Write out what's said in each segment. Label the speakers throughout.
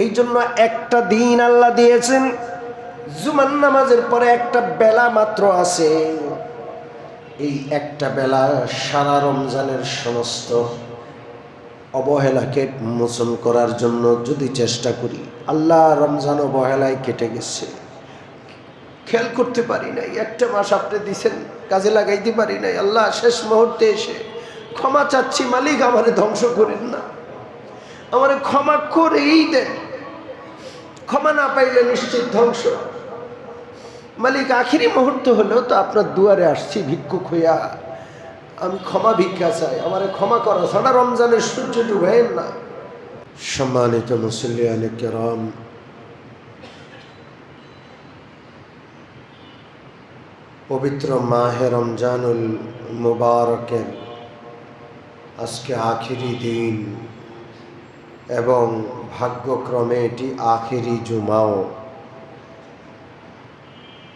Speaker 1: এই জন্য একটা দিন আল্লাহ দিয়েছেন, জুমার নামাজের পরে একটা বেলা মাত্র আছে। এই একটা বেলা সারা রমজানের সমস্ত অবহেলাকে মোচন করার জন্য যদি চেষ্টা করি, আল্লাহ রমজান অবহেলায় কেটে গেছে, খেয়াল করতে পারি নাই, একটা মাস আপনি দিছেন কাজে লাগাইতে পারি নাই, আল্লাহ শেষ মুহূর্তে এসে ক্ষমা চাচ্ছি, মালিক আমারে ধ্বংস করেন না, আমারে ক্ষমা করেই দেন, ক্ষমা না পাইলে নিশ্চিত ধ্বংস। মালিক আখিরি মুহূর্ত হলেও তো আপনার দুয়ারে আসছি ভিক্ষুক হইয়া, আমি ক্ষমা ভিক্ষা চাই, আমারে ক্ষমা করা ছাড়া রমজানের সূর্য ডুবাইন না। সম্মানিত মুসল্লিয়ানে কেরাম, পবিত্র মাহে রমজানুল মুবারকের আজকে আখিরি দিন এবং ভাগ্যক্রমে এটি আখিরি জুমাও।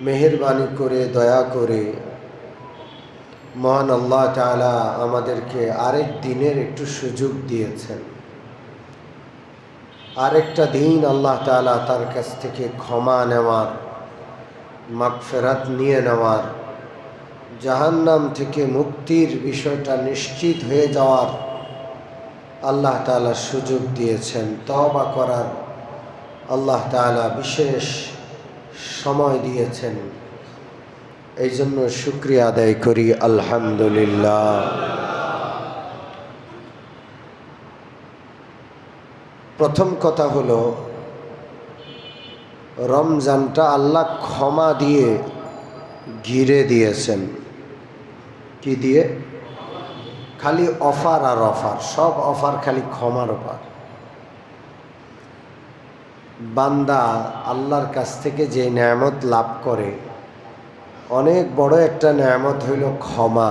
Speaker 1: মেহেরবানি করে দয়া করে মহান আল্লাহ তাআলা আমাদেরকে আরেক দিনের একটু সুযোগ দিয়েছেন, আরেকটা দিন আল্লাহ তাআলা তার কাছ থেকে ক্ষমা নেওয়ার, মাগফিরাত নিয়ে নেওয়ার, জাহান্নাম থেকে মুক্তির বিষয়টা নিশ্চিত হয়ে যাওয়ার আল্লাহ তাআলা সুযোগ দিয়েছেন, তওবা করার আল্লাহ তাআলা বিশেষ সময় দিয়েছেন। এই জন্য শুকরিয়া আদায় করি আলহামদুলিল্লাহ। প্রথম কথা হলো, রমজানটা আল্লাহ ক্ষমা দিয়ে ঘিরে দিয়েছেন। কি দিয়ে? খালি অফার আর অফার, সব অফার খালি ক্ষমার অফার। বান্দা আল্লাহর কাছ থেকে যে নেয়ামত লাভ করে, অনেক বড় একটা নেয়ামত হইল ক্ষমা।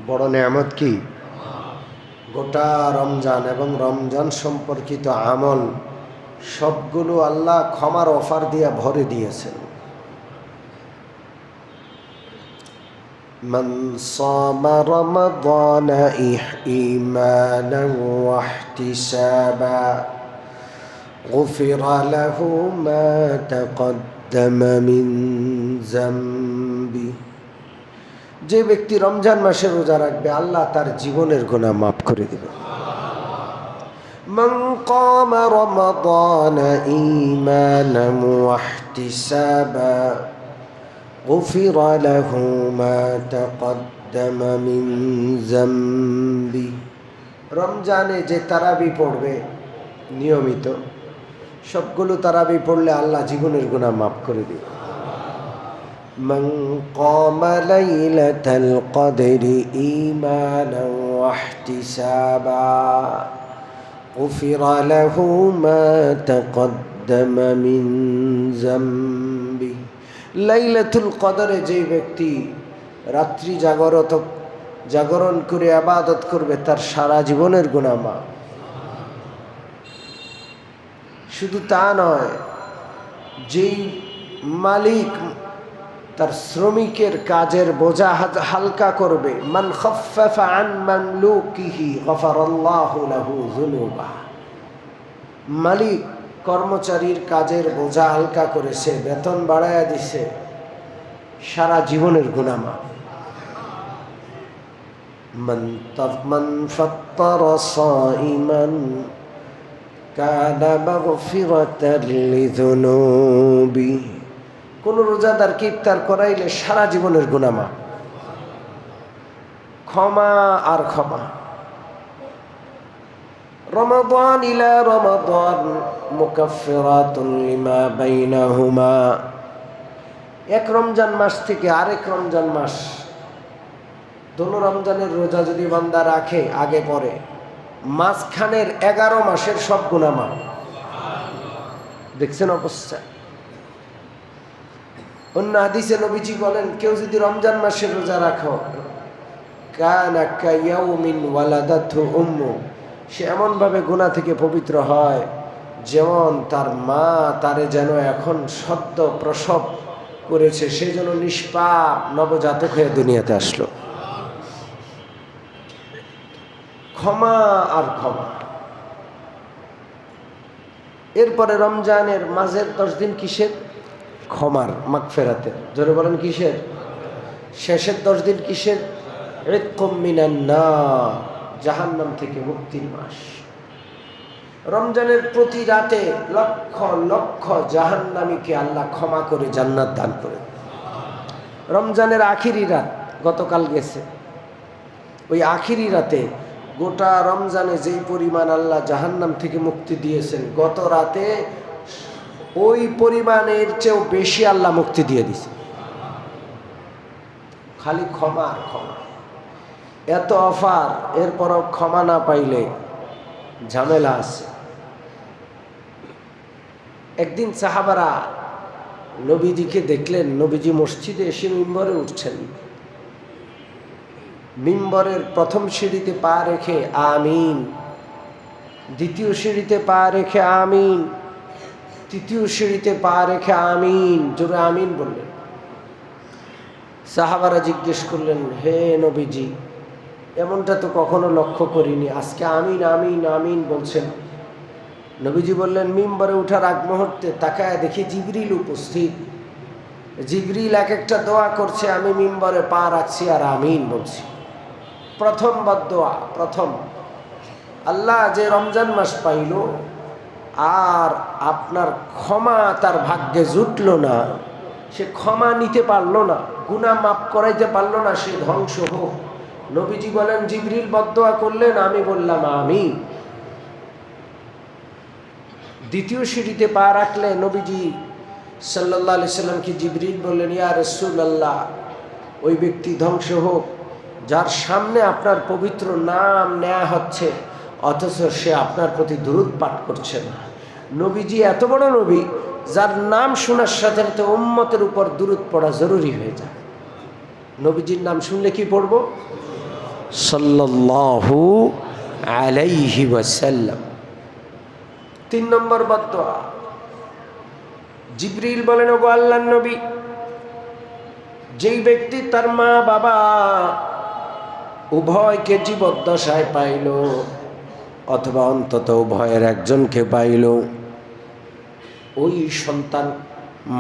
Speaker 1: বড় নেয়ামত কি? গোটা রমজান এবং রমজান সম্পর্কিত আমল সবগুলো আল্লাহ ক্ষমার অফার দিয়া ভরে দিয়েছেন। মান সামা রমাদান ঈমানান ওয়া ইহতিসাবা গুফিরা লাহু মা তাকদ্দামা মিন যামবি। যে ব্যক্তি রমজান মাসে রোজা রাখবে, আল্লাহ তার জীবনের গুনাহ মাফ করে দিবে। মান কামা রমাদান ঈমানান ওয়া ইহতিসাবা গুফিরা লাহু মা তাকদ্দামা মিন যামবি। রমজানে যে তারাবি পড়বে নিয়মিত, সবগুলো তারাবি পড়লে আল্লাহ জীবনের গুনাহ মাফ করে দিবে। মান কামা লাইলাতাল কদরি ঈমানান ওয়া ইহতিসাবা গুফিরা লাহু মা তাকদ্দামা মিন যামবি। লাইলাতুল কদরে যে ব্যক্তি রাত্রি জাগরণ করে ইবাদত করবে, তার সারা জীবনের গুনাহ মাফ। শুধু তা নয়, যেই মালিক তার শ্রমিকের কাজের বোঝা হালকা করবে, মান খাফফাফা আন মামলুকিহি গফারাল্লাহু লাহু যুনুবা। মালিক কর্মচারীর কাজের বোঝা হালকা করেছে, বেতন বাড়ায়া দিছে, সারা জীবনের গুনাহ মাফ। মান ফাত্তারা সাইমান কানা মাগফিরাতাল লিযুনুবি। কোন রোজাদারকে ইফতার করাইলে সারা জীবনের গুনাহ মাফ। ক্ষমা আর ক্ষমা। রমাদান ইলা রমাদান মুকাফফিরাতুন লিমা বাইনাহুমা। এক রমজান মাস থেকে আরেক রমজান মাস, দোনো রমজানের রোজা যদি বান্দা রাখে আগে পরে, মাঝখানের 11 মাসের সব গুনাহ মাফ। দেখছেন অবস্থা? অন্য হাদিসে নবীজি বলেন, কেউ যদি রমজান মাসের রোজা রাখো, কানা কায়াউমিন ওয়ালাদাতহু উম্মু, সে এমনভাবে গুনাহ থেকে পবিত্র হয় যেমন তার মা তারে যেন এখন সদ্য প্রসব করেছে, সেই জন্য নিষ্পাপ নবজাতক হয়ে দুনিয়াতে আসলো। ক্ষমা আর ক্ষমা। এরপরে রমজানের মাঝের 10 দিন কিসের? ক্ষমার, মাগফিরাতের। জোরে বলেন কিসের? শেষের 10 দিন কিসের? ইতকুম মিনান নার, জাহান্নাম থেকে মুক্তির মাস। রমজানের প্রতি রাতে লক্ষ লক্ষ জাহান্নামীকে আল্লাহ ক্ষমা করে জান্নাত দান করে। রমজানের আখিরি রাত গতকাল গেছে, ওই আখিরি রাতে গোটা রমজানে যেই পরিমাণ আল্লাহ জাহান্নাম থেকে মুক্তি দিয়েছেন, গত রাতে ওই পরিমাণের চেয়েও বেশি আল্লাহ মুক্তি দিয়ে দিছে। খালি ক্ষমা আর ক্ষমা, এত অফার, এরপরও ক্ষমা না পাইলে ঝামেলা আছে। একদিন সাহাবারা নবীজিকে দেখলেন, নবীজি মসজিদে এসে মিম্বরে উঠছেন। মিম্বরের প্রথম সিঁড়িতে পা রেখে আমিন, দ্বিতীয় সিঁড়িতে পা রেখে আমিন, তৃতীয় সিঁড়িতে পা রেখে আমিন, জোরে আমিন বললেন। সাহাবারা জিজ্ঞেস করলেন, হে নবীজি, এমনটা তো কখনো লক্ষ্য করিনি, আজকে আমিন আমিন আমিন বলছেন। নবীজি বললেন, মিম্বরে উঠার আগ মুহূর্তে তাকায় দেখি জিবরিল উপস্থিত। জিবরিল এক একটা দোয়া করছে, আমি মিম্বরে পা রাখছি আর আমিন বলছি। প্রথম বদদোয়া, প্রথম, আল্লাহ যে রমজান মাস পাইল আর আপনার ক্ষমা তার ভাগ্যে জুটল না, সে ক্ষমা নিতে পারলো না, গুনাহ মাফ করাইতে পারলো না, সে ধ্বংস হোক। নবীজি বলেন, জিবরিল বদদোয়া করলেন, আমি বললাম আমিন। দ্বিতীয় সিঁড়িতে পা রাখলে নবীজি সাল্লাল্লাহু আলাইহি সাল্লামকে জিবরিল বললেন, ইয়া রাসূলুল্লাহ, ওই ব্যক্তি ধ্বংস হোক যার সামনে আপনার পবিত্র নাম নেওয়া হচ্ছে অথচ সে আপনার প্রতি দুরূদ পাঠ করছে না। নবীজি এত বড় নবী, যার নাম শোনার সাথে সাথে উম্মতের উপর দুরূদ পড়া জরুরি হয়ে যায়। নবীজির নাম শুনলে কি পড়ব? সাল্লাল্লাহু আলাইহি ওয়াসাল্লাম। 3 নম্বর বদদোয়া, জিবরিল বলেন, ওগো আল্লাহর নবী, যেই ব্যক্তি তার মা বাবা উভয়কে জীবদ্দশায় পাইল অথবা অন্তত উভয়ের একজনকে পাইল, ওই সন্তান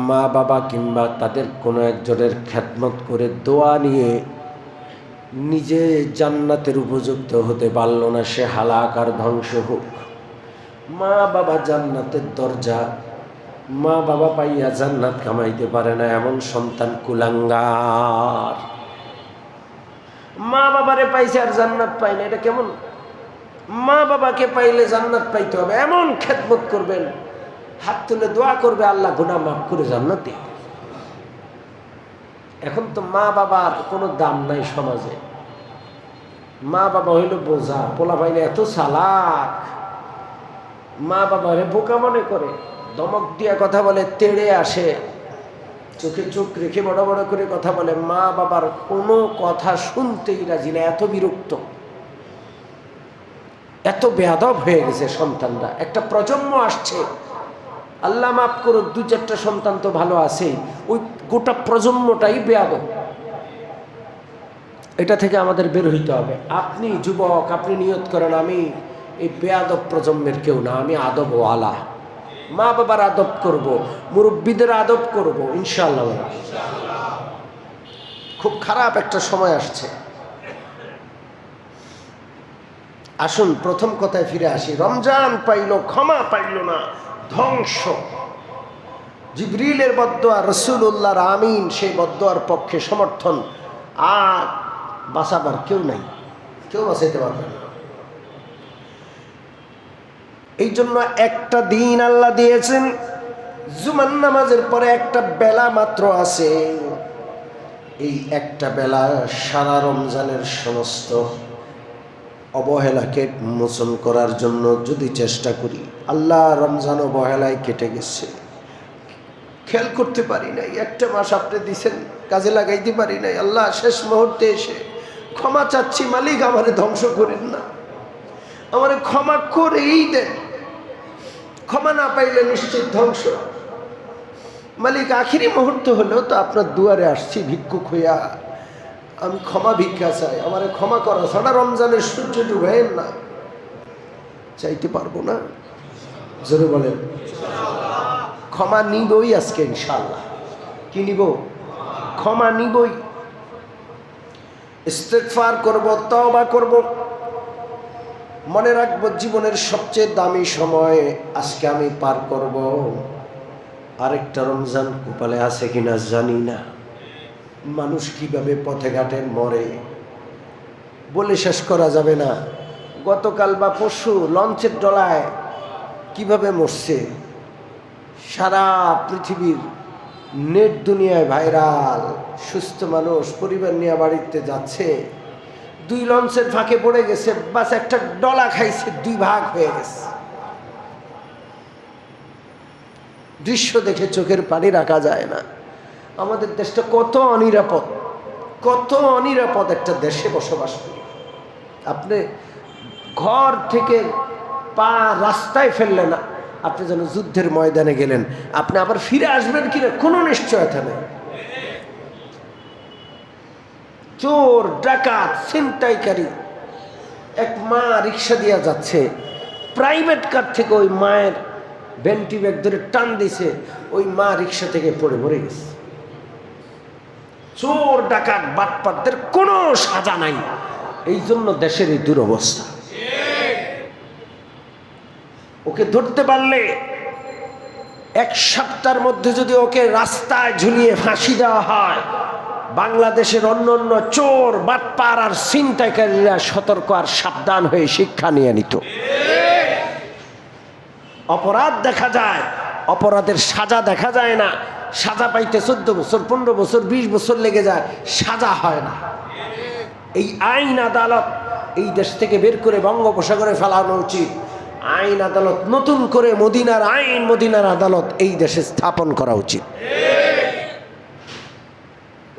Speaker 1: মা বাবা কিংবা তাদের কোনো একজনের খেদমত করে দোয়া নিয়ে নিজে জান্নাতের উপযুক্ত হতে পারল না, সে হালাক আর ধ্বংস হোক। মা বাবা জান্নাতের দরজা, মা বাবা পাইয়া জান্নাত কামাইতে পারে না এমন সন্তান কুলাঙ্গার। মা বাবারে পাইছে আর জান্নাত পাই না, এটা কেমন? মা বাবাকে পাইলে জান্নাত পাইতে হবে, এমন খেদমত করবেন, হাত তুলে দোয়া করবে, আল্লাহ গুনাহ মাফ করে জান্নাত দিন। এখন তো মা বাবার কোনো দাম নাই সমাজে। মা বাবা হইল বোঝা, পোলা পাইলে এত চালাক, মা বাবারে বোকা মনে করে, ধমক দিয়া কথা বলে, তেড়ে আসে, চোখে চোখ রেখে বড় বড় করে কথা বলে, মা বাবার কোনো কথা শুনতেই রাজি না, এত বিরক্ত, এত বেয়াদব হয়ে গেছে সন্তানরা। একটা প্রজন্ম আসছে, আল্লাহ মাফ করো, 2-4টা সন্তান তো ভালো আছে, ওই গোটা প্রজন্মটাই বেয়াদব। এটা থেকে আমাদের বের হইতে হবে। আপনি যুবক, আপনি নিয়ত করেন, আমি এই বেয়াদব প্রজন্মের কেউ না, আমি আদবওয়ালা, মা বাবার আদব করব, মুরব্বীদের আদব করব ইনশাআল্লাহ। খুব খারাপ একটা সময় আসছে। আসুন প্রথম কথায় ফিরে আসি। রমজান পাইল, ক্ষমা পাইল না, ধ্বংস। জিবরিলের বদদোয়া, রাসূলুল্লাহর আমিন, সেই বদদোয়ার পক্ষে সমর্থন। আর বাঁচাবার কেউ নাই, কেউ বাঁচাইতে পারবে না। এই জন্য একটা দিন আল্লাহ দিয়েছেন, জুমার নামাজের পরে একটা বেলা মাত্র আছে। এই একটা বেলা সারা রমজানের সমস্ত অবহেলাকে মোচন করার জন্য যদি চেষ্টা করি, আল্লাহ রমজান অবহেলায় কেটে গেছে, খেয়াল করতে পারি নাই, একটা মাস আপনি দিছেন, কাজে লাগাইতে পারি নাই, আল্লাহ শেষ মুহূর্তে এসে ক্ষমা চাচ্ছি, মালিক আমারে ধ্বংস করেন না, আমারে ক্ষমা করেই দেন, ক্ষমা না পাইলে নিশ্চিত ধ্বংস। মালিক আখিরি মুহূর্ত হলেও তো আপনার দুয়ারে আসছি ভিক্ষুক হইয়া, আমি ক্ষমা ভিক্ষা চাই, আমারে ক্ষমা করা ছাড়া রমজানের সূর্য ডুবাইন না, চাইতে পারবো না। জোরে বলেন ক্ষমা নিবই আজকে ইনশাআল্লাহ। কি নিব? ক্ষমা নিবই, ইস্তেগফার করব, তওবা করব। মনে রাখবো জীবনের সবচেয়ে দামি সময় আজকে আমি পার করব। আরেকটা রমজান কপালে আছে কিনা জানি না। মানুষ কিভাবে পথে ঘাটে মরে বলে শেষ করা যাবে না। গতকাল বা পরশু লঞ্চের ডলায় কিভাবে মরছে সারা পৃথিবীর নেট দুনিয়ায় ভাইরাল। সুস্থ মানুষ পরিবার নিয়ে বাড়িতে যাচ্ছে, 2 লঞ্চের ফাঁকে পড়ে গেছে, বাস একটা ডলা খাইছে, 2 ভাগ হয়ে গেছে। দৃশ্য দেখে চোখের পানি রাখা যায় না। আমাদের দেশটা কত অনিরাপদ, কত অনিরাপদ একটা দেশে বসবাস করি। আপনি ঘর থেকে পা রাস্তায় ফেললেন না, আপনি যেন যুদ্ধের ময়দানে গেলেন। আপনি আবার ফিরে আসবেন কিনা কোনো নিশ্চয়তা নেই। চোর, ডাকাত, ছিনতাইকারী। এক মা রিক্সা দিয়া যাচ্ছে, প্রাইভেট কার থেকে ওই মায়ের ভেন্টি ব্যাগ ধরে টান দিছে, ওই মা রিক্সা থেকে পড়ে মরে গেছে। চোর, ডাকাত, বাটপারদের কোনো সাজা নাই। এই জন্য দেশের এই দুরবস্থা। ওকে ধরতে পারলে 1 সপ্তাহের মধ্যে যদি ওকে রাস্তায় ঝুলিয়ে ফাঁসি দেওয়া হয়, বাংলাদেশের অন্য চোর, বাটপার আর ছিনতাইকারীরা সতর্ক আর সাবধান হয়ে শিক্ষা নিয়ে নিত। অপরাধ দেখা যায়, অপরাধের সাজা দেখা যায় না। সাজা পাইতে 14 বছর, 15 বছর, 20 বছর লেগে যায়, সাজা হয় না। এই আইন আদালত এই দেশ থেকে বের করে বঙ্গোপসাগরে ফেলানো উচিত। আইন আদালত নতুন করে মদিনার আইন, মদিনার আদালত এই দেশে স্থাপন করা উচিত।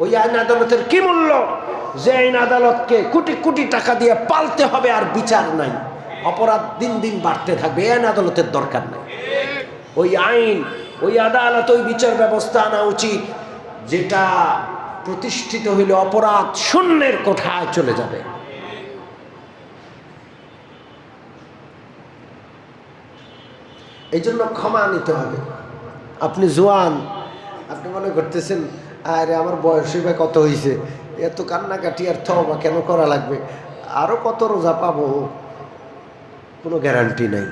Speaker 1: ওই আইন আদালতের কি মূল্য যে আইন আদালতকে কোটি কোটি টাকা দিয়ে পালতে হবে আর বিচার নাই, অপরাধ দিন দিন বাড়তে থাকবে। এই আইন আদালতের দরকার নাই। ওই আইন, ওই আদালত, ওই বিচার ব্যবস্থা আনা উচিত যেটা প্রতিষ্ঠিত হইলে অপরাধ শূন্যের কোঠায় চলে যাবে। এই জন্য ক্ষমা নিতে হবে। আপনি জোয়ান, আপনি মনে করতেছেন আরে আমার বয়সই বা কত হয়েছে, এত কান্নাকাটি আর তওবা কেন করা লাগবে, আরো কত রোজা পাবো, কোনো গ্যারান্টি নাই,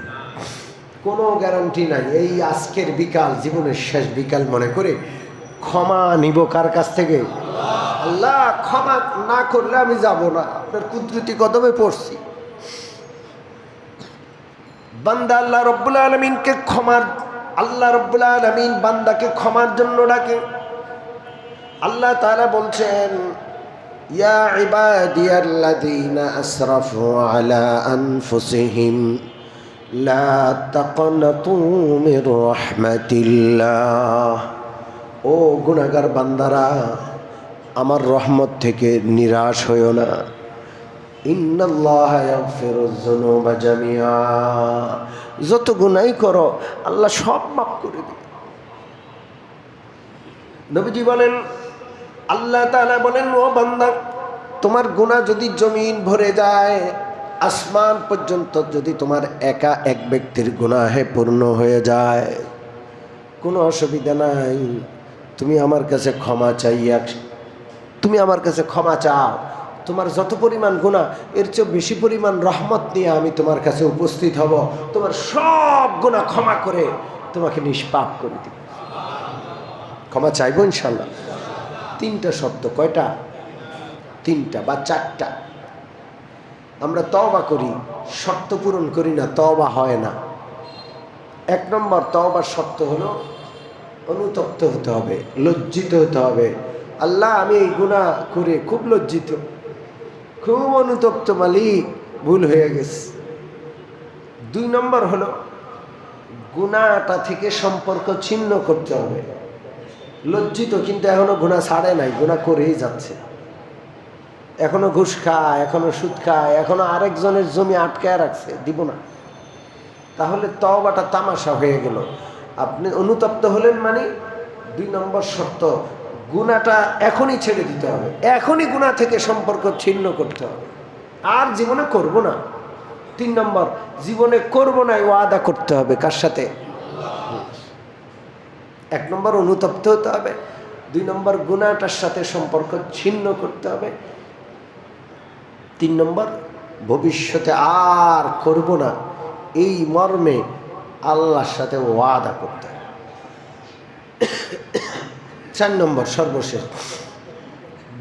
Speaker 1: কোনো গ্যারান্টি নাই। এই আজকের বিকাল জীবনের শেষ বিকাল মনে করে ক্ষমা নিব কার কাছ থেকে? আল্লাহ। ক্ষমা না করলে আমি যাব না, আপনার কুদরতি কদমে পড়ছি। বান্দা আল্লাহ রব্বুল আলামিনকে ক্ষমার, আল্লাহ রব্বুল আলামিন বান্দাকে ক্ষমার জন্য ডাকে। আল্লাহ তাআলা বলছেন, ইয়া ইবাদিয়াল্লাযীনা আসরাফু আলা আনফুসিহিম লা তাকনাতু মির রাহমাতিল্লাহ। ও গুনাহগার বান্দারা, আমার রহমত থেকে নিরাশ হইও না। ইন্নাল্লাহা ইয়াগফিরুয যুনুবা জামিআ। যত গুনাহ করো আল্লাহ সব মাফ করে দিবে। নবীজি বলেন, আল্লাহ তাআলা বলেন, ও বান্দা, তোমার গুনাহ যদি জমিন ভরে যায়, আসমান পর্যন্ত যদি তোমার একা এক ব্যক্তির গুনাহে পূর্ণ হয়ে যায়, কোনো অসুবিধা নাই। তুমি আমার কাছে ক্ষমা চাইয়া, তুমি আমার কাছে ক্ষমা চাও, তোমার যত পরিমাণ গুনাহ এর চেয়ে বেশি পরিমাণ রহমত নিয়ে আমি তোমার কাছে উপস্থিত হব, তোমার সব গুনাহ ক্ষমা করে তোমাকে নিষ্পাপ করে দিব। ক্ষমা চাইবো ইনশাল্লাহ। 3টা শর্ত। কয়টা? 3টা বা 4টা। আমরা তওবা করি, শর্ত পূরণ করি না, তওবা হয় না। 1 নম্বর তওবার শর্ত হলো অনুতপ্ত হতে হবে, লজ্জিত হতে হবে। আল্লাহ, আমি এই গুনাহ করে খুব লজ্জিত, খুব অনুতপ্ত, মালিক, ভুল হয়ে গেছে। 2 নম্বর হলো গুনাহটা থেকে সম্পর্ক ছিন্ন করতে হবে। লজ্জিত কিন্তু এখনো গুনাহ ছাড়ে নাই, গুনাহ করেই যাচ্ছে, এখনো ঘুষ খায়, এখনো সুদ খায়, এখনো আরেকজনের জমি আটকায় রাখছে, দিব না। তাহলে তওবাটা তামাশা হয়ে গেল। আপনি অনুতপ্ত হলেন মানে 2 নম্বর শর্ত, গুনাহটা এখনই ছেড়ে দিতে হবে, এখনই গুনাহ থেকে সম্পর্ক ছিন্ন করতে হবে, আর জীবনে করব না। 3 নম্বর, জীবনে করব না ওয়াদা করতে হবে। কার সাথে? 1 নম্বর অনুতপ্ত হতে হবে, 2 নম্বর গুনাহটার সাথে সম্পর্ক ছিন্ন করতে হবে, 3 নম্বর ভবিষ্যতে আর করব না এই মর্মে আল্লাহর সাথে ওয়াদা করতে হবে। 4 নম্বর সর্বশেষ,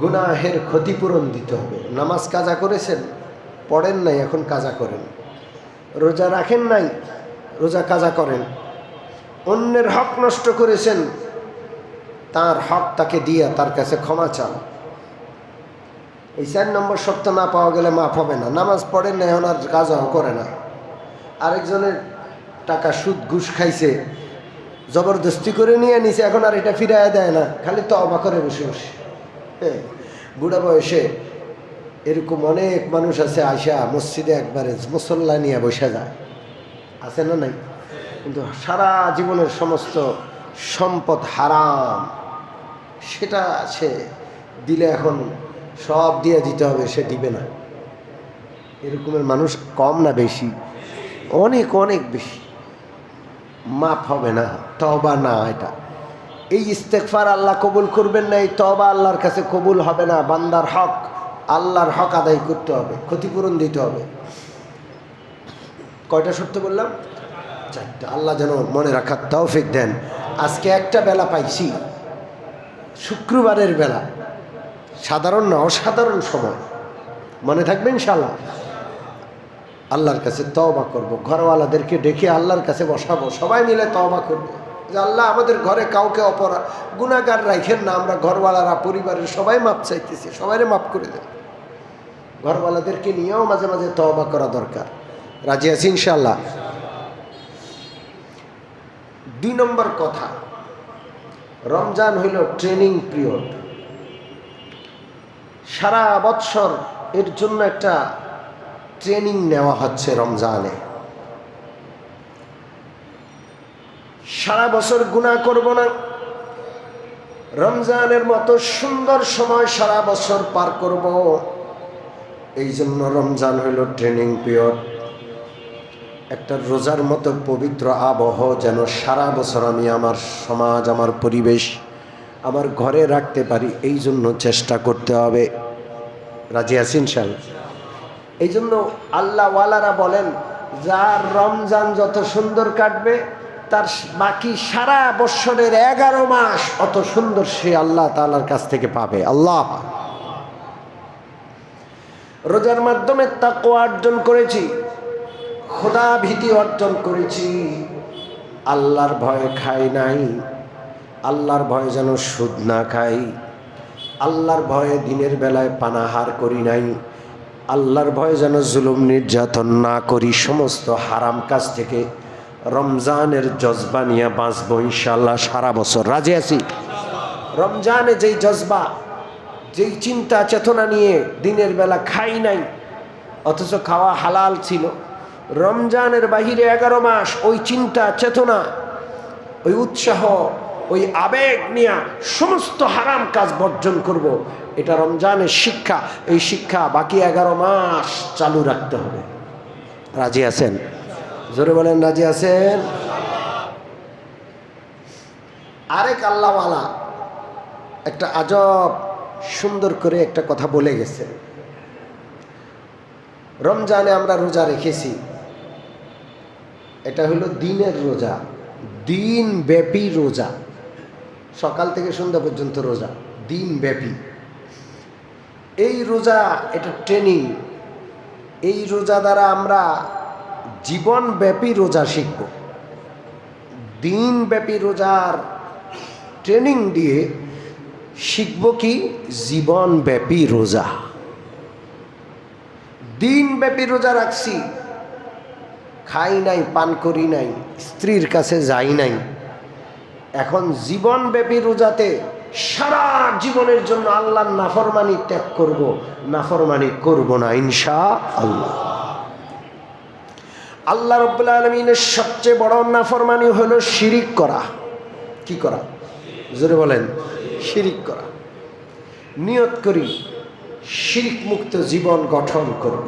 Speaker 1: গুনাহের ক্ষতিপূরণ দিতে হবে। নামাজ কাজা করেছেন, পড়েন নাই, এখন কাজা করেন। রোজা রাখেন নাই, রোজা কাজা করেন। অন্যের হক নষ্ট করেছেন, তার হক তাকে দিয়া তার কাছে ক্ষমা চান। এই 4 নম্বর শর্ত না পাওয়া গেলে মাফ হবে না। নামাজ পড়েন না, এখন আর কাজাও করে না। আরেকজনের টাকা সুদ ঘুষ খাইছে, জবরদস্তি করে নিয়ে নিছে, এখন আর এটা ফিরাইয়া দেয় না, খালি তওবা করে বসে বসে। হ্যাঁ, বুড়া বয়সে এরকম অনেক মানুষ আছে, আয়সা মসজিদে একবারে মুসল্লা নিয়ে বসে যায়, আছে না নাই? কিন্তু সারা জীবনের সমস্ত সম্পদ হারাম, সেটা সে দিলে এখন সব দিয়ে দিতে হবে, সে দিবে না। এরকমের মানুষ কম না বেশি? অনেক অনেক বেশি। মাফ হবে না, তওবা না। এটা এই ইস্তেগফার আল্লাহ কবুল করবেন না, এই তওবা আল্লাহর কাছে কবুল হবে না। বান্দার হক, আল্লাহর হক আদায় করতে হবে, ক্ষতিপূরণ দিতে হবে। কয়টা শর্ত বললাম? 4টা। আল্লাহ যেন মনে রাখার তৌফিক দেন। আজকে একটা বেলা পাইছি, শুক্রবারের বেলা, সাধারণ না, অসাধারণ সময়। মনে থাকবে ইনশাআল্লাহ। আল্লাহর কাছে তওবা করব, ঘরওয়ালাদেরকে ডেকে আল্লাহর কাছে বসাবো, সবাই মিলে তওবা করব যে আল্লাহ আমাদের ঘরে কাউকে অপরাধ গুনাহগার রাখেন না, আমরা ঘরওয়ালারা পরিবারের সবাই মাপ চাইতেছি, সবাইরে মাফ করে দেন। ঘরওয়ালাদেরকে নিয়েও মাঝে মাঝে তওবা করা দরকার। রাজি আছি ইনশাআল্লাহ? 2 নম্বর কথা, রমজান হইল ট্রেনিং পিরিয়ড। সারা বৎসর এর জন্য একটা ট্রেনিং নেওয়া হচ্ছে রমজানে। সারা বছর গুনাহ করব না, রমজানের মতো সুন্দর সময় সারা বছর পার করব। এই জন্য রমজান হইল ট্রেনিং পিরিয়ড। একটা রোজার মতো পবিত্র আবহ যেন সারা বছর আমি আমার সমাজ, আমার পরিবেশ, আমার ঘরে রাখতে পারি, এই জন্য চেষ্টা করতে হবে। রাজি আছি ইনশাআল্লাহ? এই জন্য আল্লাহওয়ালারা বলেন, যার রমজান যত সুন্দর কাটবে, তার বাকি সারা বৎসরের 11 মাস অত সুন্দর সে আল্লাহ তাআলার কাছ থেকে পাবে। আল্লাহ, রোজার মাধ্যমে তাকওয়া অর্জন করেছি, খোদা ভীতি অর্জন করেছি, আল্লাহর ভয় খাই নাই, আল্লাহর ভয়ে যেন সুদ না খাই, আল্লাহর ভয়ে দিনের বেলায় পানাহার করি নাই, আল্লাহর ভয়ে যেন জুলুম নির্যাতন না করি, সমস্ত হারাম কাজ থেকে রমজানের জজবা নিয়ে বাঁচবো ইনশাআল্লাহ সারা বছর। রাজি আছি? রমজানে যেই জজবা, যেই চিন্তা চেতনা নিয়ে দিনের বেলা খাই নাই, অথচ খাওয়া হালাল ছিল, রমজানের বাহিরে 11 মাস ওই চিন্তা চেতনা, ওই উৎসাহ, ওই আবেগ নিয়ে সমস্ত হারাম কাজ বর্জন করব, এটা রমজানের শিক্ষা। এই শিক্ষা বাকি 11 মাস চালু রাখতে হবে। রাজি আছেন? জোরে বলেন, রাজি আছেন? আরেক আল্লাহওয়ালা একটা আজব সুন্দর করে একটা কথা বলে গেছেন। রমজানে আমরা রোজা রেখেছি, এটা হলো দিনের রোজা, দিন ব্যাপী রোজা, সকাল থেকে সন্ধ্যা পর্যন্ত রোজা, দিন ব্যাপী। এই রোজা এটা ট্রেনিং। এই রোজা দ্বারা আমরা জীবন ব্যাপী রোজা শিখব। দিন ব্যাপী রোজার ট্রেনিং দিয়ে শিখব কি? জীবন ব্যাপী রোজা। দিন ব্যাপী রোজা রাখছি, খাই নাই, পান করি নাই, স্ত্রীর কাছে যাই নাই, এখন জীবনব্যাপী রোজাতে সারা জীবনের জন্য আল্লাহর নাফরমানি ত্যাগ করব, নাফরমানি করব না ইনশাআল্লাহ। আল্লাহ রাব্বুল আলামিনের সবচেয়ে বড় নাফরমানি হলো শিরিক করা। কি করা? জোরে বলেন, শিরিক করা। নিয়ত করি শিরিক মুক্ত জীবন গঠন করব।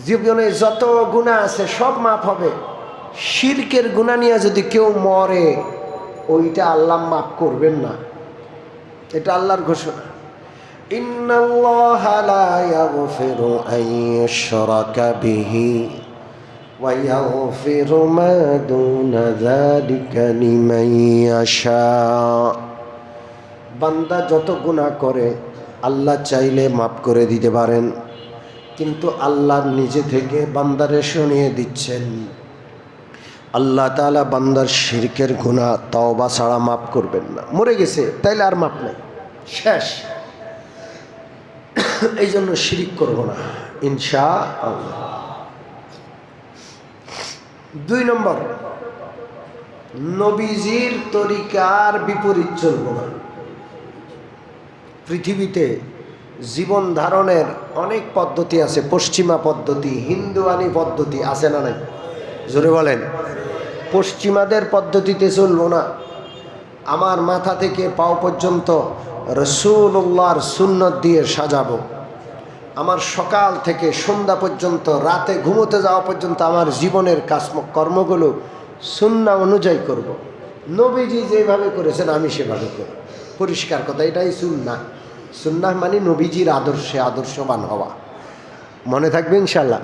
Speaker 1: জীবনে যত গুনাহ আছে সব মাফ হবে। শিরকের গুনাহ নিয়ে যদি কেউ মরে, ওইটা আল্লাহ মাফ করবেন না, এটা আল্লাহর ঘোষণা। ইন্নাল্লাহা লা ইয়াগফিরু আন ইউশরাকা বিহি ওয়া ইয়াগফিরু মা দুনা যালিকা লিমান ইয়াশা। বান্দা যত গুনাহ করে আল্লাহ চাইলে মাফ করে দিতে পারেন, কিন্তু আল্লাহ নিজে থেকে বান্দারে শুনিয়ে দিচ্ছেন আল্লাহ তাআলা বান্দার শিরকের গুনাহ তওবা ছাড়া মাফ করবেন না। মরে গেছে তাইলে আর মাফ নাই, শেষ। এই জন্য শিরিক করব না ইনশাআল্লাহ। 2 নম্বর, নবীজির তরিকার বিপরীত চলব না। পৃথিবীতে জীবন ধারণের অনেক পদ্ধতি আছে, পশ্চিমা পদ্ধতি, হিন্দুয়ানি পদ্ধতি আছে না নাই? জোরে বলেন। পশ্চিমাদের পদ্ধতিতে চলব না। আমার মাথা থেকে পাও পর্যন্ত রাসূলুল্লাহর সুন্নত দিয়ে সাজাবো। আমার সকাল থেকে সন্ধ্যা পর্যন্ত, রাতে ঘুমোতে যাওয়া পর্যন্ত আমার জীবনের কর্মগুলো সুন্নাহ অনুযায়ী করব। নবীজি যেভাবে করেছেন আমি সেভাবে করব। পরিষ্কার কথা, এটাই সুন্নাহ। সুন্নাহ মানে নবীজির আদর্শে আদর্শবান হওয়া। মনে থাকবে ইনশাল্লাহ।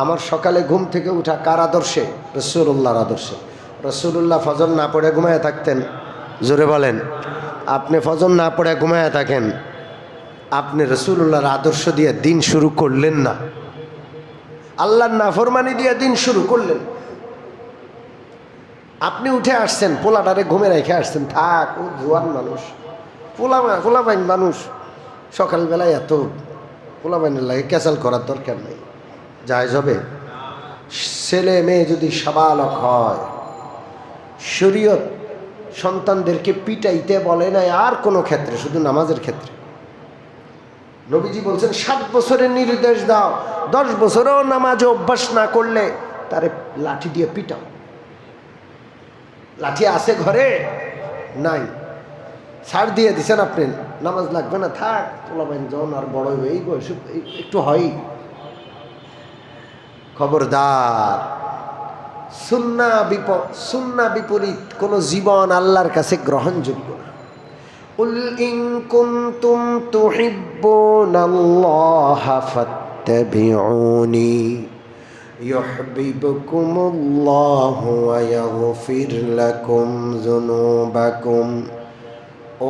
Speaker 1: আমার সকালে ঘুম থেকে উঠা কার আদর্শে? রাসূলুল্লাহর আদর্শে। রাসূলুল্লাহ ফজর না পড়ে ঘুমায়া থাকতেন? জোরে বলেন। আপনি ফজর না পড়ে ঘুমায়া থাকেন, আপনি রাসূলুল্লাহর আদর্শ দিয়ে দিন শুরু করলেন না, আল্লাহর নাফরমানি দিয়ে দিন শুরু করলেন। আপনি উঠে আসছেন, পোলাটারে ঘুমে রেখে আসছেন, থাক ও জোয়ান মানুষ, পোলাপাইন মানুষ, সকালবেলায় এত পোলাপাইনের লাগে ক্যাচাল করার দরকার নেই, জায়েজ হবে? ছেলে মেয়ে যদি সাবালক হয়, শরীয়ত সন্তানদেরকে পিটাইতে বলে নাই আর কোনো ক্ষেত্রে, শুধু নামাজের ক্ষেত্রে। নবীজি বলছেন 7 বছরের নির্দেশ দাও, 10 বছরেও নামাজে অভ্যাস না করলে তারে লাঠি দিয়ে পিটাও। লাঠি আছে ঘরে? নাই, ছাড় দিয়ে দিছেন আপনি, নামাজ লাগবে না, থাক, পোলাপাইন যখন আর বড় হয়ে এই বয়স একটু হয়। খবরদার, সুন্নাহ বিপরীত কোন জীবন আল্লাহর কাছে গ্রহণযোগ্য না। কুল ইন কুনতুম তুহিব্বুনাল্লাহা ফাত্তাবিউনি ইউহিব্বুকুমুল্লাহু ওয়া ইয়াগফির লাকুম যুনুবাকুম।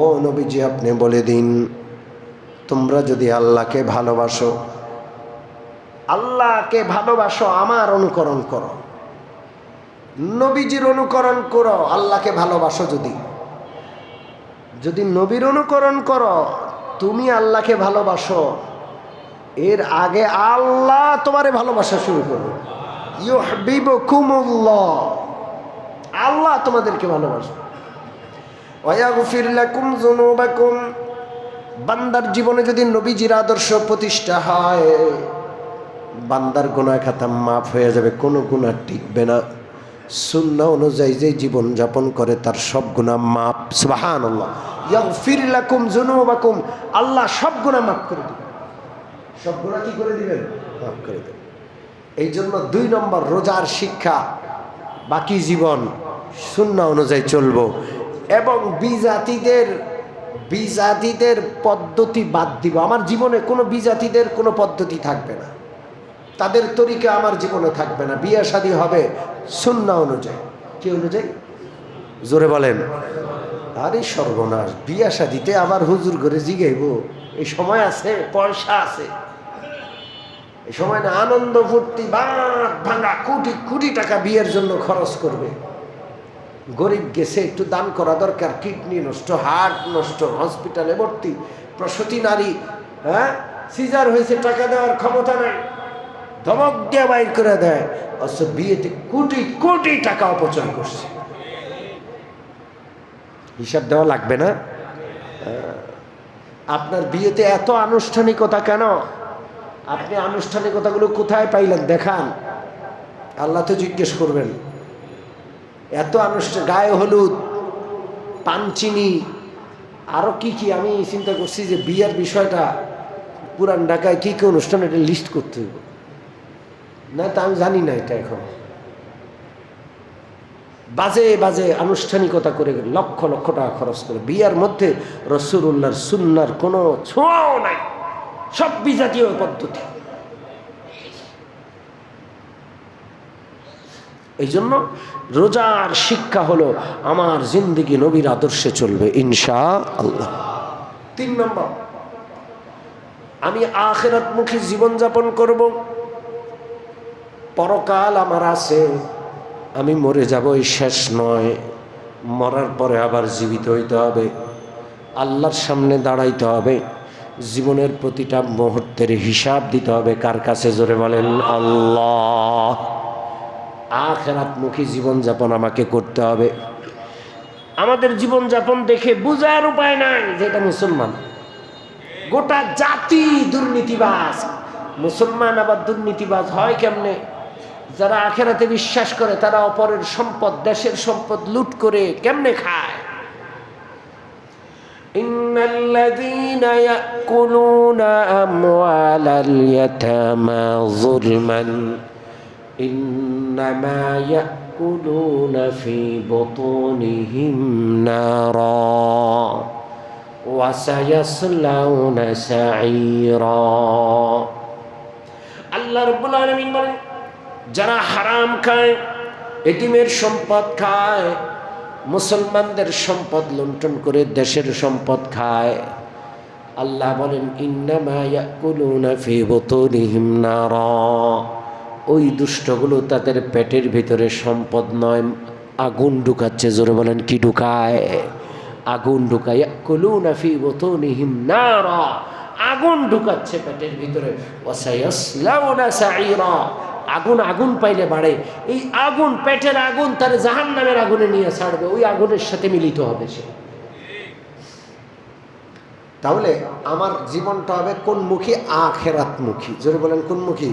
Speaker 1: ও নবীজি, আপনি বলে দিন, তোমরা যদি আল্লাহকে ভালোবাসো, আল্লাহকে ভালোবাসো, আমার অনুকরণ করো, নবীজির অনুকরণ করো, আল্লাহকে ভালোবাসো। যদি নবীর অনুকরণ করো, তুমি আল্লাহকে ভালোবাসো, এর আগে আল্লাহ তোমারে ভালোবাসা শুরু করবে। ইউহিব্বুকুমুল্লাহ, আল্লাহ তোমাদেরকে ভালোবাসে। ওয়া ইয়াগফির লাকুম যুনুবাকুম। বান্দার জীবনে যদি নবীজির আদর্শ প্রতিষ্ঠা হয়, বান্দার গুনাহ খাতা মাফ হয়ে যাবে, কোনো গুনাহ টিকবে না। সুন্নাহ অনুযায়ী যে জীবন যাপন করে তার সব গুনাহ মাফ। সুবহানাল্লাহ। ইয়াগফির লাকুম যুনুবাকুম, আল্লাহ সব গুনাহ মাফ করে দিবেন। সব গুনাহ কি করে দিবেন? মাফ করে দেবেন। এই জন্য 2 নম্বর রোজার শিক্ষা, বাকি জীবন সুন্নাহ অনুযায়ী চলবো এবং বিজাতিদের পদ্ধতি বাদ দিব। আমার জীবনে কোনো বিজাতিদের কোনো পদ্ধতি থাকবে না, তাদের তরিকা আমার জীবনে থাকবে না। বিয়ে শাদী হবে সুন্নাহ অনুযায়ী। কি অনুযায়ী? জোরে বলেন। আরে সর্বনাশ, বিয়ে শাদীতে আবার হুজুর করে জিগাইব? এই সময় আছে? পয়সা আছে? এই সময় না আনন্দ ফুর্তি, বাঁধ ভাঙা, কোটি কোটি টাকা বিয়ের জন্য খরচ করবে। গরিব গেছে, একটু দান করা দরকার। কিডনি নষ্ট, হার্ট নষ্ট, হসপিটালে ভর্তি, প্রসূতি নারী, হ্যাঁ, সিজার হয়েছে, টাকা দেওয়ার ক্ষমতা নাই, ধমক দিয়ে বাইর করে দেয়। অথচ বিয়েতে কোটি কোটি টাকা অপচয় করছে। হিসাব দেওয়া লাগবে না? আপনার বিয়েতে এত আনুষ্ঠানিকতা কেন? আপনি আনুষ্ঠানিকতাগুলো কোথায় পাইলেন দেখান, আল্লাহ তো জিজ্ঞেস করবেন। এত অনুষ্ঠান, গায়ে হলুদ, পানচিনি, আরো কি কি। আমি চিন্তা করছি যে বিয়ের বিষয়টা পুরান ঢাকায় কি কি অনুষ্ঠান, এটা লিস্ট করতে হবে। না, তা আমি জানি না। এটা এখন বাজে বাজে আনুষ্ঠানিকতা করে লক্ষ লক্ষ টাকা খরচ করে বিয়ার মধ্যে রাসূলুল্লাহর সুন্নাহর কোনো ছোঁয়াও নাই, সব বিজাতীয় পদ্ধতি। এই জন্য রোজার শিক্ষা হলো আমার জিন্দেগি নবীর আদর্শে চলবে ইনশাআল্লাহ। 3 নম্বর, আমি আখিরাতমুখী জীবনযাপন করব। পরকাল আমার আছে, আমি মরে যাব, এই শেষ নয়। মরার পরে আবার জীবিত হইতে হবে, আল্লাহর সামনে দাঁড়াইতে হবে, জীবনের প্রতিটা মুহূর্তের হিসাব দিতে হবে। কার কাছে? জোরে বলেন আল্লাহ। আখিরাতমুখী জীবনযাপন আমাকে করতে হবে। আমাদের জীবনযাপন দেখে বুঝার উপায় নাই যে এটা মুসলমান। গোটা জাতি দুর্নীতিবাজ। মুসলমান আবার দুর্নীতিবাজ হয় কেমনে? যারা আখিরাতে বিশ্বাস করে তারা অপরের সম্পদ, দেশের সম্পদ লুট করে কেমনে খায়। ইন্নাল্লাযীনা ইয়াকুলুনা আমওয়ালাল ইয়াতামা যুলমান ইন্নামা ইয়াকুলুনা ফি বুতুনিহিম নারা ওয়া সায়াসলাউনা সাঈরা। আল্লাহ রাব্বুল আলামিন বলেন, যারা হারাম খায়, এতিমের সম্পদ খায়, মুসলমানদের সম্পদ লুণ্ঠন করে দেশের সম্পদ খায়, আল্লাহ বলেন ইন্নামা ইয়াকুলুনা ফি বুতুনিহিম নারা, ওই দুষ্টগুলো তাদের পেটের ভিতরে সম্পদ নয়, আগুন ঢুকাচ্ছে। জোরে বলেন কি ঢুকায়? আগুন ঢুকায়। ইয়াকুলুনা ফি বুতুনিহিম নারা, আগুন ঢুকাচ্ছে পেটের ভিতরে। ওয়া সায়াসলাউনা সাঈরা, আগুন আগুন পাইলে বাড়ে। এই আগুন, পেটের আগুন তার জাহান্নামের আগুনে নিয়ে ছাড়বে, ওই আগুনের সাথে মিলিত হবে সে। তাহলে আমার জীবনটা হবে কোনমুখী? আখিরাতমুখী। জোরে বলেন কোনমুখী?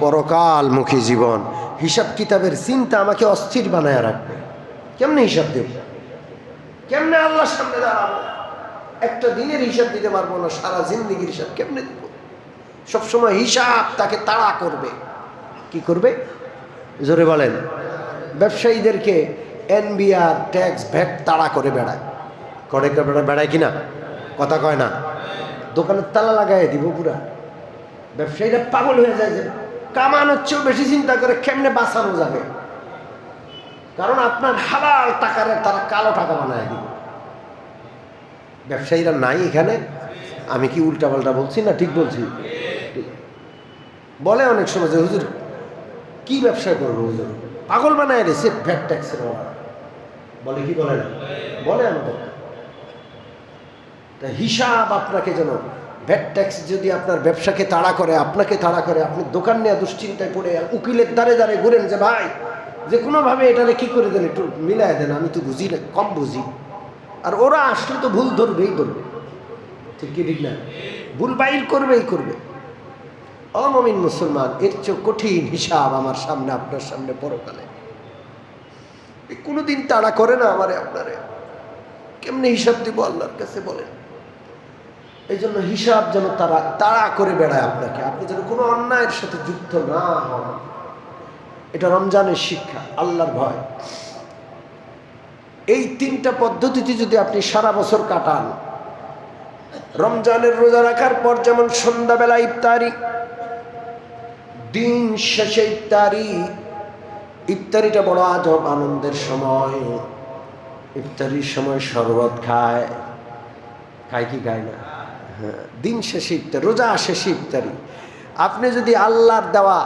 Speaker 1: পরকালমুখী জীবন। হিসাব কিতাবের চিন্তা আমাকে অস্থির বানায় রাখবে। কেমনে হিসাব দেব? কেমনে আল্লাহর সামনে দাঁড়াবো? একটা দিনের হিসাব দিতে পারবো না, সারা জিন্দেগির হিসাব কেমনে দেব? সবসময় হিসাব তাকে তাড়া করবে। কি করবে? জোরে বলেন। ব্যবসায়ীদেরকে এনবিআর, ট্যাক্স, ভ্যাট তাড়া করে বেড়ায়। করে বেড়ায় কিনা? কথা কয় না। দোকানের তালা লাগাই দিব পুরা। ব্যবসায়ীরা পাগল হয়ে যায় যে কামানোর চেয়েও বেশি চিন্তা করে কেমনে বাঁচানো যাবে। কারণ আপনার হালাল টাকারে তারা কালো টাকা বানায় দিবে। ব্যবসায়ীরা নাই এখানে? আমি কি উল্টাপাল্টা বলছি না ঠিক বলছি? বলে অনেক সময় যে হুজুর কি ব্যবসা করবো, হুজুর পাগল বানায় রেছে ভ্যাট ট্যাক্সের বলে। কি বলে না? বলে আমাদের। হিসাব আপনাকে যেন, ভ্যাট ট্যাক্স যদি আপনার ব্যবসাকে তাড়া করে, আপনাকে তাড়া করে, আপনি দোকান নিয়ে দুশ্চিন্তায় পড়ে উকিলের দ্বারে দ্বারে ঘুরেন যে ভাই যে কোনোভাবে এটারে কি করে দেন, একটু মিলাই দেন, আমি তো বুঝি না, কম বুঝি। আর ওরা আসলে তো ভুল ধরবেই ধরবে। ঠিক কি ঠিক না? ভুল বাইর করবেই করবে। অমমিন মুসলমান, এর চেয়ে কঠিন হিসাব আমার সামনে, আপনার সামনে পরকালে। কোনোদিন তাড়া করে না আমারে আপনারে। কেমনে হিসাব দিব আল্লাহর কাছে বলেন? এই জন্য হিসাব যেন তারা তাড়া করে বেড়ায় আপনাকে, আপনি যেন কোনো অন্যায়ের সাথে যুক্ত না হন। এটা রমজানের শিক্ষা, আল্লাহর ভয়। এই 3টা পদ্ধতিতে যদি আপনি সারা বছর কাটান, রমজানের রোজা রাখার পর যেমন সন্ধ্যাবেলা ইফতারি, দিন শেষে ইফতারি। ইফতারিটা বড় আজব আনন্দের সময়। ইফতারির সময় শরবত খায়, খায় কি খায় না? হ্যাঁ, দিন শেষে ইফতারি, রোজা শেষে ইফতারি। আপনি যদি আল্লাহর দেওয়া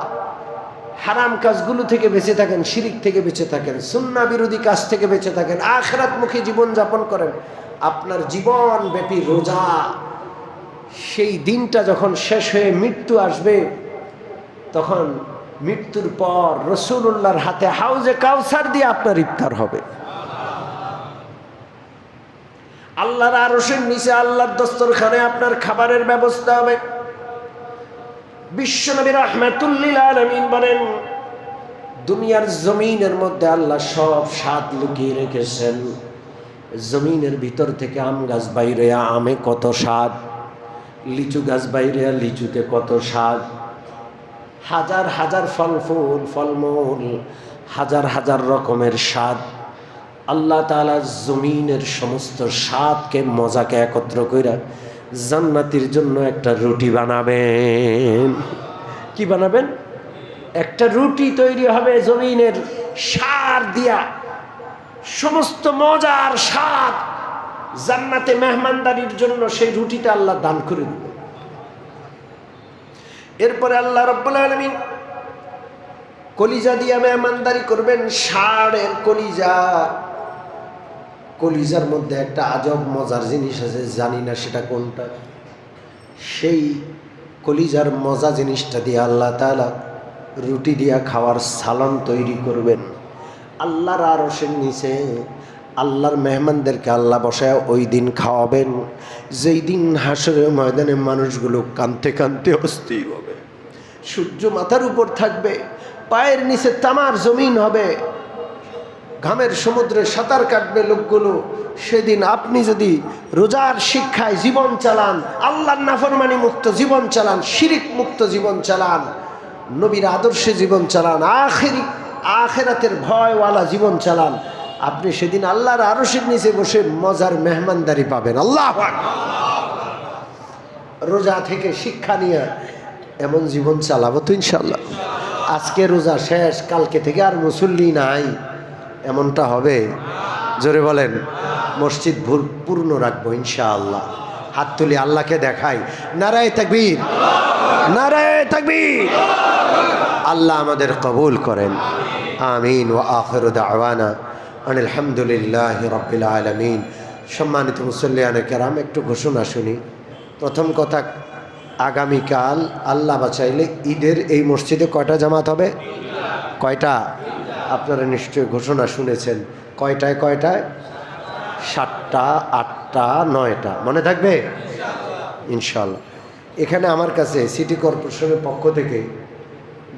Speaker 1: হারাম কাজগুলো থেকে বেঁচে থাকেন, শিরিক থেকে বেঁচে থাকেন, সুন্নাহ বিরোধী কাজ থেকে বেঁচে থাকেন, আখিরাতমুখী জীবন যাপন করেন, আপনার জীবন ব্যাপী রোজা, সেই দিনটা যখন শেষ হয়ে মৃত্যু আসবে, তখন মৃত্যুর পর রাসূলুল্লাহর হাতে হাউজে কাউসার দিয়ে আপনার ইফতার হবে। আল্লাহর আরশের নিচে আল্লাহর দস্তরখানে আপনার খাবারের ব্যবস্থা হবে। বিশ্বনবী রাহমাতুল্লিল আলামিন বলেন, দুনিয়ার জমিনের মধ্যে আল্লাহ সব স্বাদ লুকিয়ে রেখেছেন। জমিনের ভিতর থেকে আম গাছ বাইরে আমে কত স্বাদ, লিচু গাছ বাইরে লিচুতে কত স্বাদ, হাজার হাজার ফল ফলমূল, হাজার হাজার রকমের স্বাদ। আল্লাহ তাআলা জমিনের সমস্ত স্বাদকে মজাকে একত্র কইরা জান্নাতীর জন্য একটা রুটি বানাবেন। কি বানাবেন? একটা রুটি তৈরি হবে জমিনের সার দিয়া, সমস্ত মজার স্বাদ জান্নাতে মেহমানদারির জন্য সেই রুটিটা আল্লাহ দান করে দিবেন। এরপরে আল্লাহ রাব্বুল আলামিন কলিজা দিয়া মেহমানদারি করবেন, ষাঁড়ের কলিজা। কলিজার মধ্যে একটা আজব মজার জিনিস আছে, জানি না সেটা কোনটা। সেই কলিজার মজা জিনিসটা দিয়ে আল্লাহ তাআলা রুটি দিয়া খাওয়ার সালান তৈরি করবেন। আল্লাহর আরশের নিচে আল্লাহর মেহমানদেরকে আল্লাহ বসায় ওই দিন খাওয়াবেন, যেই দিন হাসরের ময়দানে মানুষগুলো কাঁদতে কাঁদতে অস্থির হবে। সূর্য মাথার উপর থাকবে, পায়ের নিচে তামার জমিন হবে, ঘামের সমুদ্রে সাঁতার কাটবে লোকগুলো। সেদিন আপনি যদি রোজার শিক্ষায় জীবন চালান, আল্লাহর নাফরমানি মুক্ত জীবন চালান, শিরিক মুক্ত জীবন চালান, নবীর আদর্শে জীবন চালান, আখিরাতের ভয়ওয়ালা জীবন চালান, আপনি সেদিন আল্লাহর আরশের নিচে বসে মজার মেহমানদারি পাবেন। আল্লাহু আকবার। রোজা থেকে শিক্ষা নিয়ে এমন জীবন চালাবো তো ইনশাআল্লাহ। আজকে রোজা শেষ, কালকে থেকে আর মুসল্লি নাই, এমনটা হবে? জোরে বলেন। মসজিদ পূর্ণ রাখবো ইনশাআল্লাহ। হাত তুলি আল্লাহকে দেখাই, নারায়ে তাকবীর, নারায়ে তাকবীর। আল্লাহ আমাদের কবুল করেন, আমিন। ওয়া আখিরু দাওয়ানা আলহামদুলিল্লাহি রাব্বিল আলামিন। সম্মানিত মুসল্লিয়ানে কেরাম, একটু ঘোষণা শুনি। প্রথম কথা, আগামীকাল আল্লাহ বাঁচাইলে ঈদের এই মসজিদে কয়টা জামাত হবে? কয়টা? আপনারা নিশ্চয়ই ঘোষণা শুনেছেন। কয়টায় কয়টায়? 7টা, 8টা, 9টা। মনে থাকবে ইনশাআল্লাহ। এখানে আমার কাছে সিটি কর্পোরেশনের পক্ষ থেকে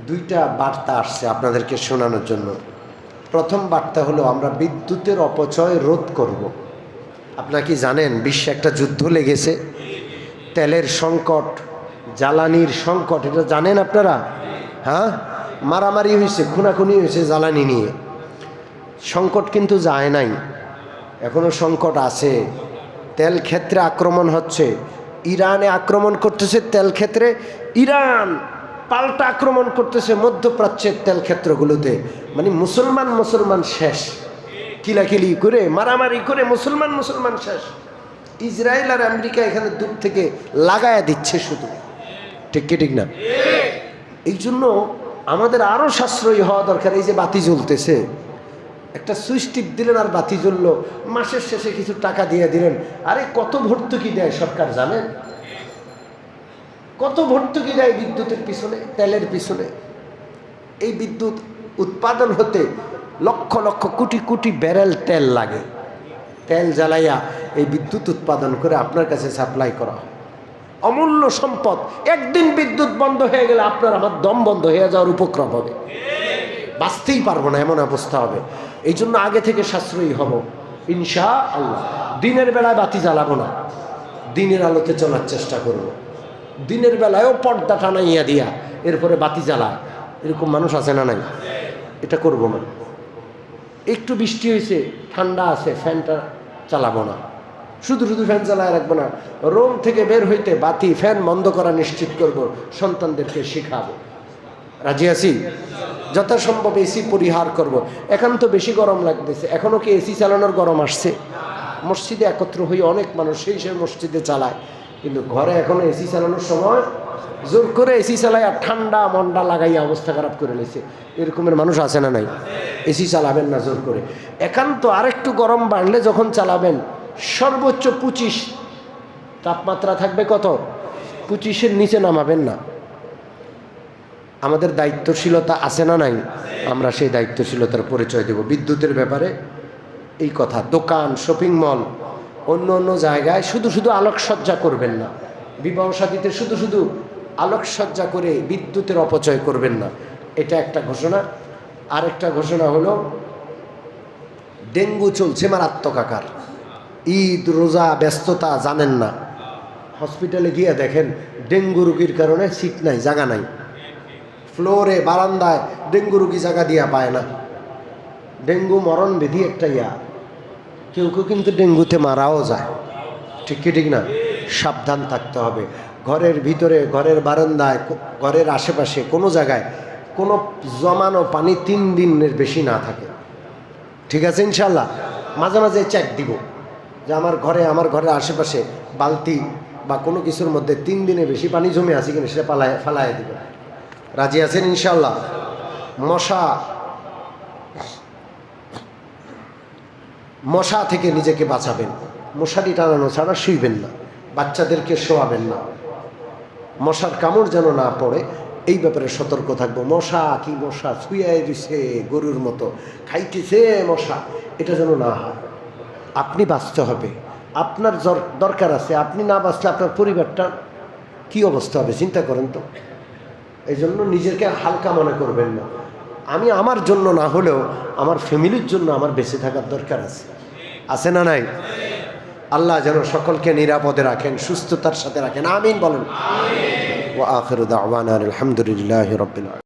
Speaker 1: 2টা বার্তা আসছে আপনাদেরকে শোনানোর জন্য। প্রথম বার্তা হলো, আমরা বিদ্যুতের অপচয় রোধ করব। আপনারা কি জানেন বিশ্বে একটা যুদ্ধ লেগেছে? তেলের সংকট, জ্বালানির সংকট, এটা জানেন আপনারা? হ্যাঁ, মারামারি হয়েছে, খুনাখুনি হয়েছে জ্বালানি নিয়ে। সংকট কিন্তু যায় নাই, এখনো সংকট আছে। তেল ক্ষেত্রে আক্রমণ হচ্ছে, ইরানে আক্রমণ করতেছে তেল ক্ষেত্রে, ইরান পাল্টা আক্রমণ করতেছে মধ্যপ্রাচ্যের তেল ক্ষেত্রগুলোতে। মানে মুসলমান শেষ, কিলাকিলি করে মারামারি করে মুসলমান শেষ। ইসরায়েল আর আমেরিকা এখানে দূর থেকে লাগায়া দিচ্ছে শুধু। ঠিক কি ঠিক না? এই জন্য আমাদের আরও সাশ্রয়ী হওয়া দরকার। এই যে বাতি জ্বলতেছে, একটা সুইচ টিপ দিলেন আর বাতি জ্বললো, মাসের শেষে কিছু টাকা দিয়ে দিলেন। আরে কত ভর্তুকি দেয় সরকার জানেন? কত ভর্তুকি দেয় বিদ্যুতের পিছনে, তেলের পিছনে। এই বিদ্যুৎ উৎপাদন হতে লক্ষ লক্ষ কোটি কোটি ব্যারেল তেল লাগে। তেল জ্বালাইয়া এই বিদ্যুৎ উৎপাদন করে আপনার কাছে সাপ্লাই করা হয়। অমূল্য সম্পদ। একদিন বিদ্যুৎ বন্ধ হয়ে গেলে আপনার আমার দম বন্ধ হয়ে যাওয়ার উপক্রম হবে, বাঁচতেই পারবো না, এমন অবস্থা হবে। এই জন্য আগে থেকে সাশ্রয়ী হব ইনশাআল্লাহ। দিনের বেলায় বাতি জ্বালাবো না, দিনের আলোতে চলার চেষ্টা করব। দিনের বেলায়ও পর্দা টানাইয়া দিয়া এরপরে বাতি জ্বালায়, এরকম মানুষ আছে না নাই? এটা করব না। একটু বৃষ্টি হয়েছে, ঠান্ডা আছে, ফ্যানটা চালাবো না, শুধু ফ্যান চালায় রাখবো না। রুম থেকে বের হইতে বাতি ফ্যান বন্ধ করা নিশ্চিত করব, সন্তানদেরকে শিখাবো। রাজি আছি? যথাসম্ভব এসি পরিহার করব। এখন তো বেশি গরম লাগতেছে, এখনও কি এসি চালানোর গরম আসছে? মসজিদে একত্র হয়ে অনেক মানুষ সেই মসজিদে চালায়, কিন্তু ঘরে এখনো এসি চালানোর সময় জোর করে এসি চালায় আর ঠান্ডা মন্ডা লাগাইয়া অবস্থা খারাপ করে লেছে। এরকমের মানুষ আছে না নাই? এসি চালাবেন না জোর করে। একান্ত আরেকটু গরম বাড়লে যখন চালাবেন, সর্বোচ্চ 25 তাপমাত্রা থাকবে। কত? 25-এর নিচে নামাবেন না। আমাদের দায়িত্বশীলতা আছে না নাই? আমরা সেই দায়িত্বশীলতার পরিচয় দেব বিদ্যুতের ব্যাপারে। এই কথা, দোকান, শপিং মল, অন্য জায়গায় শুধু আলোকসজ্জা করবেন না। বিবাহ শাদীতে শুধু আলোকসজ্জা করে বিদ্যুতের অপচয় করবেন না। এটা একটা ঘোষণা। আরেকটা ঘোষণা হলো, ডেঙ্গু চলছে মারাত্মক আকার। ঈদ, রোজা, ব্যস্ততা, জানেন না। হসপিটালে গিয়ে দেখেন ডেঙ্গু রোগীর কারণে সিট নাই, জায়গা নাই। ফ্লোরে বারান্দায় ডেঙ্গু রুগী জায়গা দিয়া পায় না। ডেঙ্গু মরণ বিধি একটা কেউ কেউ কিন্তু ডেঙ্গুতে মারাও যায়। ঠিক কি ঠিক না? সাবধান থাকতে হবে। ঘরের ভিতরে, ঘরের বারান্দায়, ঘরের আশেপাশে কোনো জায়গায় কোনো জমানো পানি 3 দিনের বেশি না থাকে। ঠিক আছে ইনশাল্লাহ? মাঝে মাঝে চেক দিব যে আমার ঘরের আশেপাশে বালতি বা কোনো কিছুর মধ্যে 3 দিনের বেশি পানি জমে আছে কিনা, সেটা ফালায় দিব। রাজি আছেন ইনশাল্লাহ? মশা থেকে নিজেকে বাঁচাবেন। মশারি টানানো ছাড়া শুইবেন না, বাচ্চাদেরকে শোয়াবেন না। মশার কামড় যেন না পড়ে, এই ব্যাপারে সতর্ক থাকবো। মশা শুয়ে দিছে গরুর মতো, খাইতেছে মশা, এটা যেন না হয়। আপনি বাঁচতে হবে, আপনার দরকার আছে। আপনি না বাঁচলে আপনার পরিবারটা কি অবস্থা হবে চিন্তা করেন তো। এই জন্য নিজেকে হালকা মনে করবেন না। আমি আমার জন্য না হলেও আমার ফ্যামিলির জন্য আমার বেঁচে থাকার দরকার আছে না নাই? আল্লাহ যেন সকলকে নিরাপদে রাখেন, সুস্থতার সাথে রাখেন। আমিন বলেন। ওয়া আখিরু দাওয়ানা আলহামদুলিল্লাহি রাব্বিল আলামিন।